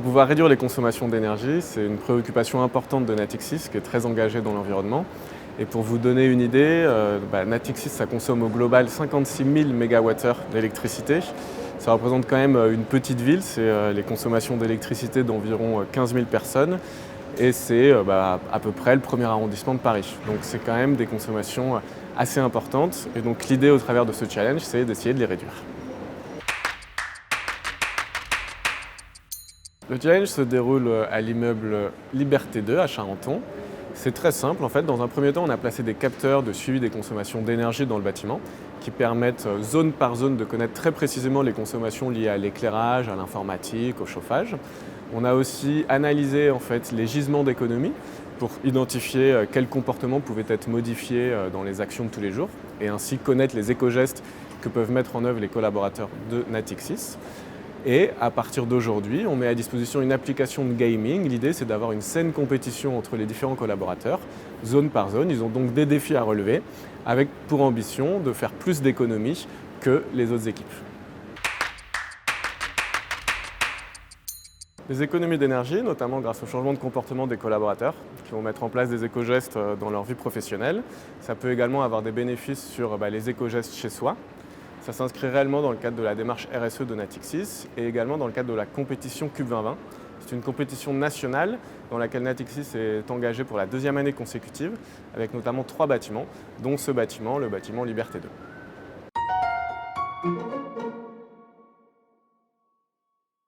Pour pouvoir réduire les consommations d'énergie, c'est une préoccupation importante de Natixis qui est très engagée dans l'environnement. Et pour vous donner une idée, Natixis ça consomme au global 56 000 MWh d'électricité. Ça représente quand même une petite ville, c'est les consommations d'électricité d'environ 15 000 personnes. Et c'est à peu près le premier arrondissement de Paris. Donc c'est quand même des consommations assez importantes. Et donc l'idée au travers de ce challenge, c'est d'essayer de les réduire. Le challenge se déroule à l'immeuble Liberté 2 à Charenton. C'est très simple en fait. Dans un premier temps, on a placé des capteurs de suivi des consommations d'énergie dans le bâtiment qui permettent zone par zone de connaître très précisément les consommations liées à l'éclairage, à l'informatique, au chauffage. On a aussi analysé en fait les gisements d'économie pour identifier quels comportements pouvaient être modifiés dans les actions de tous les jours et ainsi connaître les éco-gestes que peuvent mettre en œuvre les collaborateurs de Natixis. Et à partir d'aujourd'hui, on met à disposition une application de gaming. L'idée, c'est d'avoir une saine compétition entre les différents collaborateurs, zone par zone. Ils ont donc des défis à relever, avec pour ambition de faire plus d'économies que les autres équipes. Les économies d'énergie, notamment grâce au changement de comportement des collaborateurs, qui vont mettre en place des éco-gestes dans leur vie professionnelle. Ça peut également avoir des bénéfices sur les éco-gestes chez soi. Ça s'inscrit réellement dans le cadre de la démarche RSE de Natixis et également dans le cadre de la compétition Cube 2020. C'est une compétition nationale dans laquelle Natixis est engagé pour la deuxième année consécutive, avec notamment 3 bâtiments, dont ce bâtiment, le bâtiment Liberté 2.